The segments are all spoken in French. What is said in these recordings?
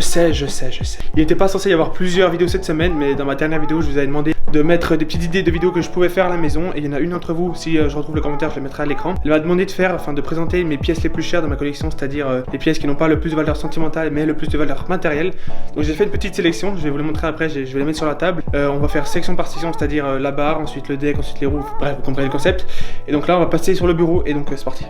sais. Il n'était pas censé y avoir plusieurs vidéos cette semaine, mais dans ma dernière vidéo, je vous avais demandé de mettre des petites idées de vidéos que je pouvais faire à la maison. Et il y en a une d'entre vous, si je retrouve le commentaire, je le mettrai à l'écran. Elle m'a demandé de présenter mes pièces les plus chères de ma collection, c'est-à-dire les pièces qui n'ont pas le plus de valeur sentimentale, mais le plus de valeur matérielle. Donc j'ai fait une petite sélection, je vais vous les montrer après, je vais les mettre sur la table. On va faire section par section, c'est-à-dire la barre, ensuite le deck, ensuite les roues, bref, vous comprenez le concept. Et donc là, on va passer sur le bureau, et donc c'est parti.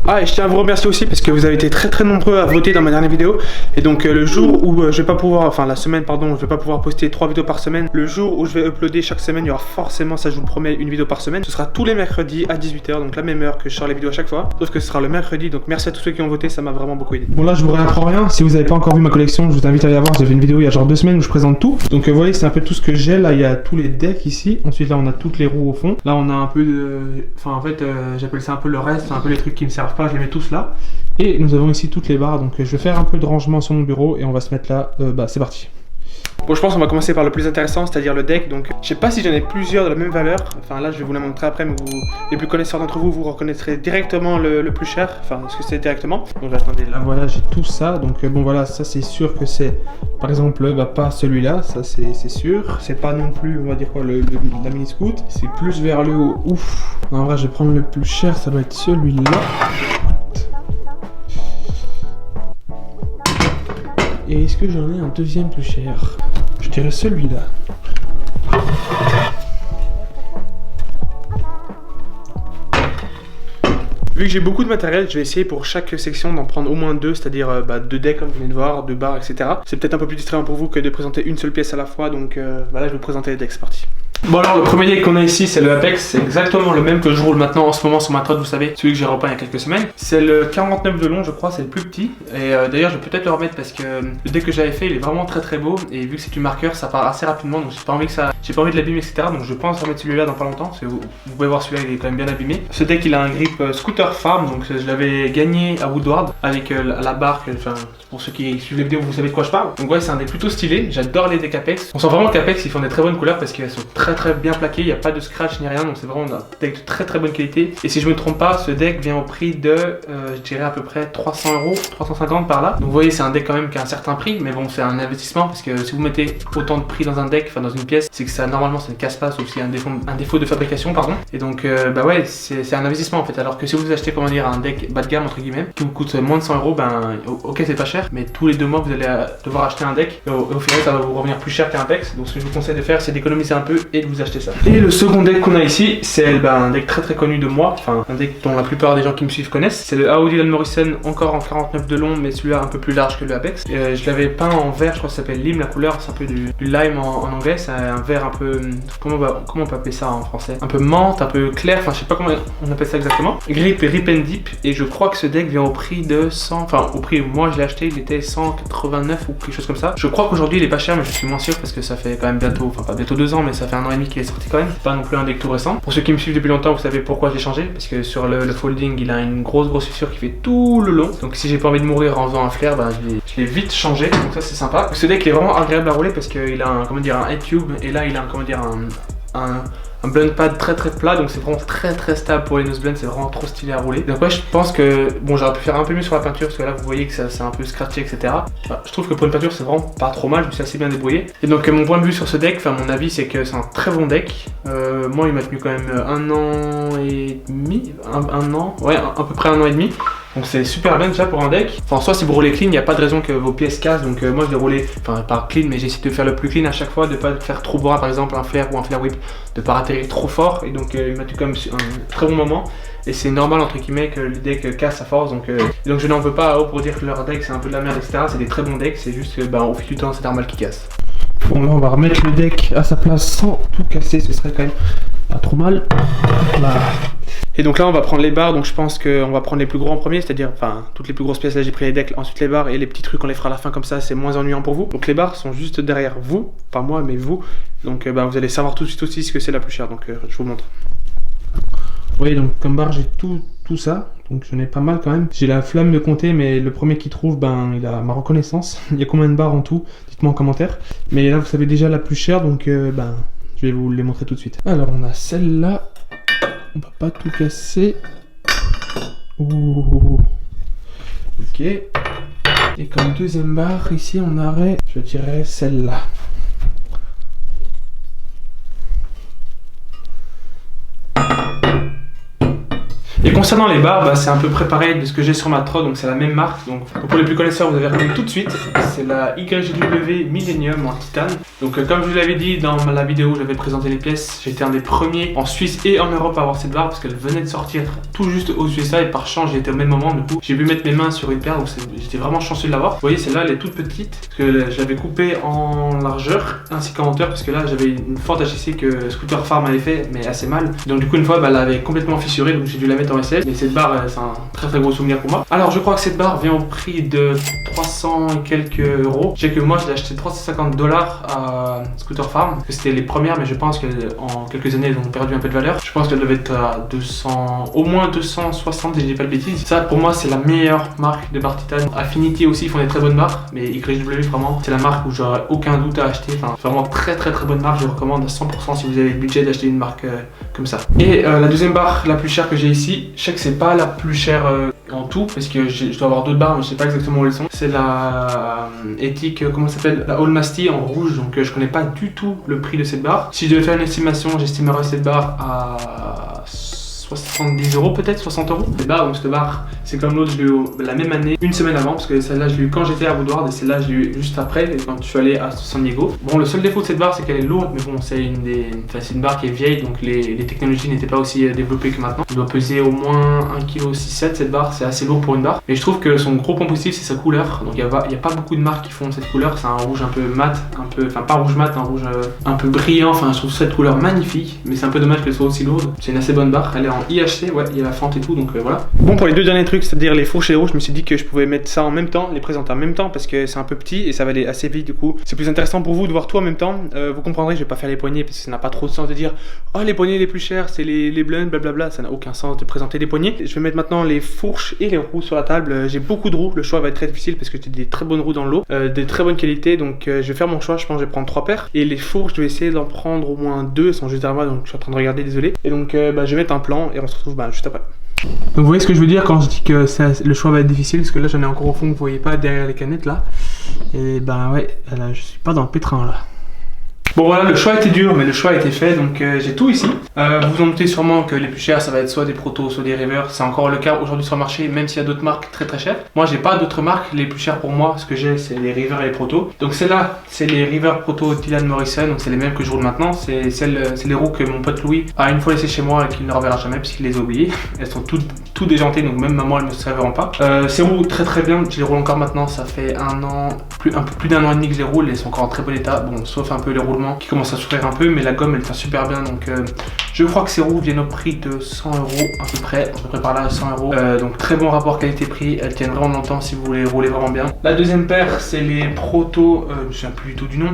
Ah, et je tiens à vous remercier aussi parce que vous avez été très nombreux à voter dans ma dernière vidéo. Et donc le jour où je vais pas pouvoir, enfin la semaine pardon, je vais pas pouvoir poster 3 vidéos par semaine. Le jour où je vais uploader chaque semaine, il y aura forcément, ça je vous le promets, une vidéo par semaine. Ce sera tous les mercredis à 18 h, donc la même heure que je sors les vidéos à chaque fois. Sauf que ce sera le mercredi, donc merci à tous ceux qui ont voté, ça m'a vraiment beaucoup aidé. Bon là je vous réapprends rien, si vous n'avez pas encore vu ma collection, je vous invite à aller la voir. J'ai fait une vidéo il y a genre 2 semaines où je présente tout. Donc vous voyez, c'est un peu tout ce que j'ai. Là il y a tous les decks ici. Ensuite là on a toutes les roues au fond. Là on a un peu de... Enfin en fait j'appelle ça un peu le reste, un peu les trucs qui me servent pas, je les mets tous là. Et nous avons ici toutes les barres, donc je vais faire un peu de rangement sur mon bureau et on va se mettre là, c'est parti. Bon, je pense qu'on va commencer par le plus intéressant, c'est-à-dire le deck. Donc je sais pas si j'en ai plusieurs de la même valeur, enfin là je vais vous la montrer après, mais les plus connaisseurs d'entre vous, vous reconnaîtrez directement le plus cher, enfin ce que c'est directement. Donc attendez, là voilà, j'ai tout ça, donc bon voilà, ça c'est sûr que c'est, par exemple, pas celui-là, ça c'est sûr. C'est pas non plus, on va dire quoi, la mini scoot, c'est plus vers le haut, ouf. Non, en vrai je vais prendre le plus cher, ça doit être celui-là. Et est-ce que j'en ai un deuxième plus cher? Je dirais celui-là. Vu que j'ai beaucoup de matériel, je vais essayer pour chaque section d'en prendre au moins 2, c'est-à-dire 2 decks comme vous venez de voir, 2 barres, etc. C'est peut-être un peu plus distrayant pour vous que de présenter une seule pièce à la fois, donc voilà, je vais vous présenter les decks, c'est parti. Bon alors le premier deck qu'on a ici c'est le Apex, c'est exactement le même que je roule maintenant en ce moment sur ma trotte, vous savez, celui que j'ai repeint il y a quelques semaines. C'est le 49 de long je crois, c'est le plus petit. Et d'ailleurs je vais peut-être le remettre parce que le deck que j'avais fait il est vraiment très beau. Et vu que c'est du marqueur ça part assez rapidement, donc j'ai pas envie de l'abîmer etc. Donc je pense remettre celui-là dans pas longtemps, parce que vous pouvez voir celui-là il est quand même bien abîmé. Ce deck il a un grip Scooter Farm, donc je l'avais gagné à Woodward avec la barre, enfin pour ceux qui suivent les vidéos vous savez de quoi je parle. Donc ouais c'est un deck plutôt stylé, j'adore les decks Apex. On sent vraiment qu'Apex ils font des très bonnes couleurs parce qu'elles sont très bien plaquées, il n'y a pas de scratch ni rien, donc c'est vraiment un deck de très bonne qualité. Et si je me trompe pas, ce deck vient au prix de, je dirais à peu près 300 €, 350 par là. Donc vous voyez c'est un deck quand même qui a un certain prix, mais bon c'est un investissement parce que si vous mettez autant de prix dans un deck, enfin dans une pièce, c'est que ça normalement ça ne casse pas sauf s'il y a un défaut de fabrication pardon. Et donc bah ouais c'est un investissement en fait, alors que si vous achetez comment dire un deck bas de gamme entre guillemets qui vous coûte moins de 100 €, ben ok c'est pas cher, mais tous les 2 mois vous allez devoir acheter un deck et au final ça va vous revenir plus cher qu'un Apex. Donc ce que je vous conseille de faire c'est d'économiser un peu et de vous acheter ça. Et le second deck qu'on a ici, c'est un deck très connu de moi, enfin un deck dont la plupart des gens qui me suivent connaissent. C'est le Audi Dylan Morrison, encore en 49 de long, mais celui-là un peu plus large que le Apex. Et, je l'avais peint en vert, je crois que ça s'appelle lime la couleur, c'est un peu du lime en anglais, c'est un vert un peu, comment on peut appeler ça en français? Un peu menthe, un peu clair, enfin je sais pas comment on appelle ça exactement. Grip et Rip and Deep, et je crois que ce deck vient au prix de 100, enfin au prix où moi je l'ai acheté, il était 189 ou quelque chose comme ça. Je crois qu'aujourd'hui il est pas cher, mais je suis moins sûr parce que ça fait quand même bientôt, enfin pas bientôt 2 ans, mais ça fait 1 an et demi qu'il est sorti quand même. Pas non plus un deck tout récent. Pour ceux qui me suivent depuis longtemps, vous savez pourquoi je l'ai changé, parce que sur le folding il a une grosse fissure qui fait tout le long. Donc si j'ai pas envie de mourir en faisant un flair, ben, je l'ai vite changé, donc ça c'est sympa. Ce deck il est vraiment agréable à rouler parce qu'il a un, comment dire, un head tube, et là il a un, comment dire, un blend pad très plat, donc c'est vraiment très stable pour les nose blends, c'est vraiment trop stylé à rouler. Donc ouais je pense que bon j'aurais pu faire un peu mieux sur la peinture parce que là vous voyez que c'est un peu scratché etc. Enfin, je trouve que pour une peinture c'est vraiment pas trop mal, je me suis assez bien débrouillé. Et donc mon point de vue sur ce deck, enfin mon avis c'est que c'est un très bon deck. Moi il m'a tenu quand même 1 an et demi, un an, ouais à peu près 1 an et demi. Donc c'est super bien déjà pour un deck. Enfin soit si vous roulez clean, il n'y a pas de raison que vos pièces cassent. Donc moi je l'ai roulé, enfin pas clean, mais j'ai essayé de faire le plus clean à chaque fois, de pas faire trop bras par exemple un flair ou un flair whip, de pas atterrir trop fort. Et donc il m'a tenu quand même un très bon moment. Et c'est normal entre guillemets que le deck casse à force. Donc je n'en veux pas à eux pour dire que leur deck c'est un peu de la merde etc. C'est des très bons decks, c'est juste que au fil du temps c'est normal qu'ils cassent. Bon là on va remettre le deck à sa place sans tout casser, ce serait quand même pas trop mal. Là. Et donc là on va prendre les barres, donc je pense qu'on va prendre les plus gros en premier, c'est-à-dire enfin toutes les plus grosses pièces, là j'ai pris les decks, ensuite les barres, et les petits trucs on les fera à la fin comme ça c'est moins ennuyant pour vous. Donc les barres sont juste derrière vous, pas moi mais vous, donc vous allez savoir tout de suite aussi ce que c'est la plus chère, donc je vous montre. Vous voyez donc comme barre j'ai tout ça, donc j'en ai pas mal quand même. J'ai la flemme de compter mais le premier qui trouve il a ma reconnaissance. Il y a combien de barres en tout? Dites-moi en commentaire. Mais là vous savez déjà la plus chère donc je vais vous les montrer tout de suite. Alors on a celle-là. On va pas tout casser. Ouh. Ok. Et comme deuxième barre, ici on aurait, je dirais celle-là. Et concernant les barres, bah, c'est un peu préparé de ce que j'ai sur ma Trot, donc c'est la même marque. Donc pour les plus connaisseurs, vous avez reconnu tout de suite, c'est la YGW Millennium en titane. Donc comme je vous l'avais dit dans la vidéo où j'avais présenté les pièces, j'étais un des premiers en Suisse et en Europe à avoir cette barre parce qu'elle venait de sortir tout juste aux USA et par chance j'étais au même moment. Du coup j'ai pu mettre mes mains sur une paire, donc j'étais vraiment chanceux de l'avoir. Vous voyez, celle-là elle est toute petite parce que je l'avais coupée en largeur ainsi qu'en hauteur parce que là j'avais une Ford HSC que Scooter Farm avait fait mais assez mal. Donc du coup une fois bah, elle avait complètement fissuré, donc j'ai dû la mettre en SL. Mais cette barre c'est un très gros souvenir pour moi. Alors je crois que cette barre vient au prix de 300 et quelques euros. Je sais que moi je l'ai acheté 350 $ à Scooter Farm, parce que c'était les premières, mais je pense qu'en quelques années elles ont perdu un peu de valeur. Je pense qu'elle devait être à 200, au moins 260 si je dis pas de bêtises. Ça pour moi c'est la meilleure marque de barre titane. Affinity aussi font des très bonnes barres, mais YGW vraiment c'est la marque où j'aurais aucun doute à acheter. Enfin vraiment très bonne marque, je recommande à 100% si vous avez le budget d'acheter une marque comme ça. Et la deuxième barre la plus chère que j'ai ici, je sais que c'est pas la plus chère en tout, parce que je dois avoir d'autres barres mais je sais pas exactement où elles sont. C'est la éthique, comment ça s'appelle, la Allmasty en rouge, donc je connais pas du tout le prix de cette barre. Si je devais faire une estimation, j'estimerais cette barre à 70 euros peut-être, 60 euros. Cette barre, donc cette barre, c'est comme l'autre, je l'ai eu la même année, une semaine avant, parce que celle-là je l'ai eu quand j'étais à Woodward et celle-là je l'ai eu juste après, quand je suis allé à San Diego. Bon, le seul défaut de cette barre, c'est qu'elle est lourde, mais bon, c'est une barre qui est vieille, donc les technologies n'étaient pas aussi développées que maintenant. Elle doit peser au moins 1,6 kg cette barre, c'est assez lourd pour une barre. Et je trouve que son gros point positif, c'est sa couleur. Donc il n'y a pas beaucoup de marques qui font cette couleur, c'est un rouge un peu mat, enfin pas rouge mat, un rouge un peu brillant, enfin je trouve cette couleur magnifique, mais c'est un peu dommage qu'elle soit aussi lourde. C'est une assez bonne barre, elle est en IHC, ouais, il y a la fente et tout, donc voilà. Bon, pour les deux derniers trucs, c'est-à-dire les fourches et les roues, je me suis dit que je pouvais mettre ça en même temps, les présenter en même temps, parce que c'est un peu petit et ça va aller assez vite du coup. C'est plus intéressant pour vous de voir tout en même temps. Vous comprendrez, je vais pas faire les poignées parce que ça n'a pas trop de sens de dire oh les poignées les plus chères, c'est les blends, blablabla, ça n'a aucun sens de présenter les poignées. Je vais mettre maintenant les fourches et les roues sur la table. J'ai beaucoup de roues, le choix va être très difficile parce que j'ai des très bonnes roues dans le lot, des très bonne qualité, donc je vais faire mon choix, je pense que je vais prendre 3 paires. Et les fourches, je vais essayer d'en prendre au moins 2, elles sont juste derrière moi, donc je suis en train de regarder, désolé. Et donc je vais mettre un plan et on se retrouve juste après. Donc vous voyez ce que je veux dire quand je dis que le choix va être difficile, parce que là j'en ai encore au fond, vous voyez pas, derrière les canettes là. Et ben ouais, là, je suis pas dans le pétrin là. Bon voilà, le choix était dur, mais le choix a été fait, donc j'ai tout ici. Vous vous en doutez sûrement que les plus chers, ça va être soit des protos, soit des rivers. C'est encore le cas aujourd'hui sur le marché, même s'il y a d'autres marques très chères. Moi, j'ai pas d'autres marques. Les plus chères pour moi, ce que j'ai, c'est les rivers et les protos. Donc celles-là, c'est les rivers proto Dylan Morrison, donc c'est les mêmes que je roule maintenant. C'est les roues que mon pote Louis a une fois laissé chez moi et qu'il ne reverra jamais parce qu'il les a oubliées. Elles sont toutes déjantées, donc même maman, elles ne se révéreront pas. Ces roues très bien, je les roule encore maintenant. Ça fait un peu plus d'un an et demi que je les roule, elles sont encore en très bon état. Bon, sauf un peu les roulements qui commence à souffrir un peu, mais la gomme elle tient super bien, donc je crois que ces roues viennent au prix de 100 euros à peu près par là, 100 euros. Donc très bon rapport qualité-prix, elles tiennent vraiment longtemps si vous voulez rouler vraiment bien. La deuxième paire, c'est les protos, je ne me souviens plus du tout du nom,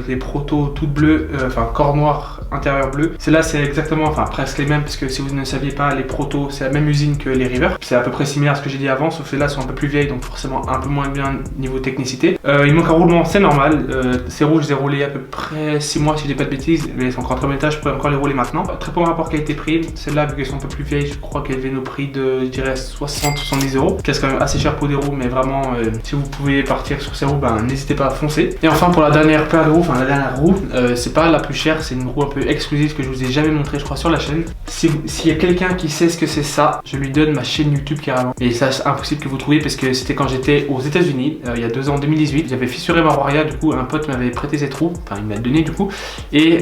les protos toutes bleues, enfin corps noir, intérieur bleu. Celles-là c'est exactement, enfin presque les mêmes, parce que si vous ne saviez pas, les protos c'est la même usine que les rivers. C'est à peu près similaire à ce que j'ai dit avant, sauf que celles-là sont un peu plus vieilles, donc forcément un peu moins bien niveau technicité. Il manque un roulement, c'est normal. Ces roues je les ai roulées à peu près 6 mois si je dis pas de bêtises, mais elles sont encore en très bon état, je pourrais encore les rouler maintenant. Très bon rapport qualité-prix. Celles-là, vu qu'elles sont un peu plus vieilles, je crois qu'elles viennent au prix de, je dirais, 60-70 euros. C'est quand même assez cher pour des roues, mais vraiment, si vous pouvez partir sur ces roues, ben n'hésitez pas à foncer. Et enfin, pour la dernière paire de roues, enfin la dernière roue, c'est pas la plus chère, c'est une roue un peu exclusive que je vous ai jamais montré, je crois, sur la chaîne. S'il y a quelqu'un qui sait ce que c'est ça, je lui donne ma chaîne YouTube carrément. Et ça, c'est impossible que vous trouviez parce que c'était quand j'étais aux États-Unis, il y a 2 ans, en 2018. J'avais fissuré ma Roria, du coup, un pote m'avait prêté cette roue, enfin, il m'a donné du coup. Et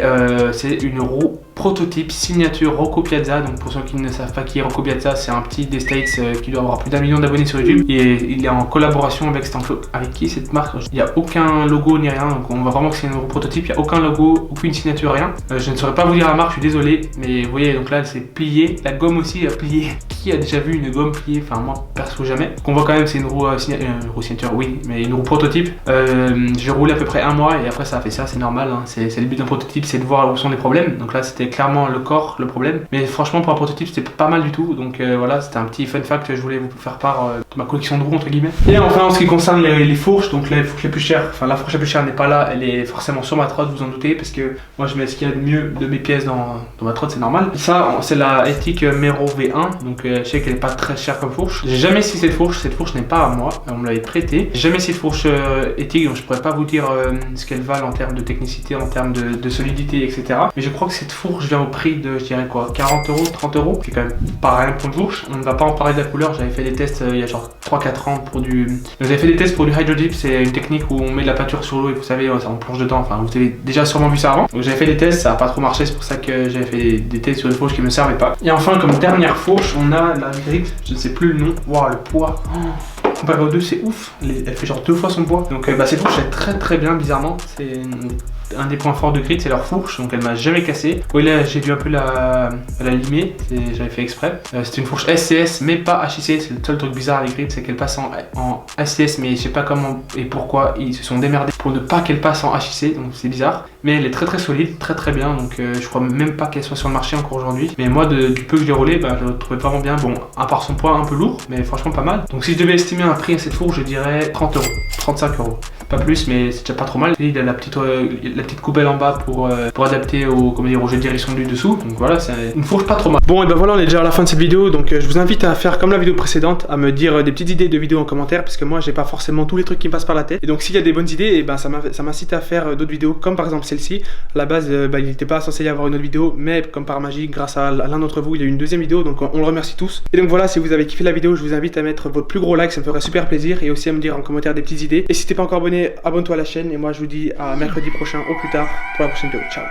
c'est une roue prototype signature Rocco Piazza. Donc pour ceux qui ne savent pas qui est Rocco Piazza, c'est un petit des States qui doit avoir plus d'1 million d'abonnés sur YouTube et il est en collaboration avec qui cette marque. Il n'y a aucun logo ni rien, donc on voit vraiment que c'est une roue prototype. Il n'y a aucun logo, aucune signature, rien. Je ne saurais pas vous dire la marque, je suis désolé, mais vous voyez, donc là c'est plié, la gomme aussi a plié. Qui a déjà vu une gomme pliée? Enfin moi perso jamais. Donc on voit quand même c'est une roue signature, oui, mais une roue prototype. J'ai roulé à peu près 1 mois et après ça a fait ça, c'est normal, hein. C'est le but d'un prototype, c'est de voir où sont les problèmes. Donc là c'était clairement le corps le problème, mais franchement pour un prototype c'était pas mal du tout. Donc voilà, c'était un petit fun fact que je voulais vous faire part de ma collection de roues entre guillemets. Et enfin en ce qui concerne les fourches, donc les fourches les plus chères, enfin la fourche la plus chère n'est pas là, elle est forcément sur ma Trot, vous en doutez, parce que moi je mets ce qu'il y a de mieux de mes pièces dans ma Trot, c'est normal. Ça c'est la Ethic Mero V1, donc je sais qu'elle est pas très chère comme fourche. J'ai jamais essayé cette fourche n'est pas à moi, on me l'avait prêtée. J'ai jamais essayé de fourche éthique, donc je pourrais pas vous dire ce qu'elle valent en termes de technicité, en termes de solidité, etc. Mais je crois que cette fourche vient au prix de, je dirais quoi, 40 €, 30 €. C'est quand même pas rien pour une fourche. On ne va pas en parler de la couleur, j'avais fait des tests il y a genre 3-4 ans pour du... J'avais fait des tests pour du Hydro Dip, c'est une technique où on met de la peinture sur l'eau et vous savez, on plonge dedans, enfin vous avez déjà sûrement vu ça avant. Donc j'avais fait des tests, ça n'a pas trop marché, c'est pour ça que j'avais fait des tests sur une fourche qui me servait pas. Et enfin comme dernière fourche, on a la Grip, je ne sais plus le nom. Waouh, le poids. Comparé aux deux, c'est ouf. Elle fait genre 2 fois son poids. Donc cette fourche est très bien, bizarrement. C'est un des points forts de Grit, c'est leur fourche. Donc elle m'a jamais cassé. Oui, là j'ai dû un peu la limer. J'avais fait exprès. C'était une fourche SCS, mais pas HIC. C'est le seul truc bizarre avec Grit, c'est qu'elle passe en SCS, mais je sais pas comment et pourquoi ils se sont démerdés pour ne pas qu'elle passe en HIC. Donc c'est bizarre. Mais elle est très solide, très bien. Donc je crois même pas qu'elle soit sur le marché encore aujourd'hui. Mais moi, du peu que je l'ai roulé, je le trouvais vraiment bien. Bon, à part son poids un peu lourd, mais franchement pas mal. Donc si je devais estimer un prix à cette fourche, je dirais 30 €, 35 €. Pas plus, mais c'est déjà pas trop mal. Il y a la petite coupelle en bas pour adapter au jet de direction du dessous. Donc voilà, c'est une fourche pas trop mal. Bon, et ben voilà, on est déjà à la fin de cette vidéo. Donc je vous invite à faire comme la vidéo précédente, à me dire des petites idées de vidéos en commentaire, parce que moi j'ai pas forcément tous les trucs qui me passent par la tête. Et donc s'il y a des bonnes idées, et ben ça m'incite à faire d'autres vidéos, comme par exemple celle-ci. À la base, il n'était pas censé y avoir une autre vidéo, mais comme par magie, grâce à l'un d'entre vous, il y a eu une deuxième vidéo, donc on le remercie tous. Et donc voilà, si vous avez kiffé la vidéo, je vous invite à mettre votre plus gros like, ça me ferait super plaisir, et aussi à me dire en commentaire des petites idées. Et si t'es pas encore abonné, abonne-toi à la chaîne, et moi je vous dis à mercredi prochain au plus tard pour la prochaine vidéo. Ciao.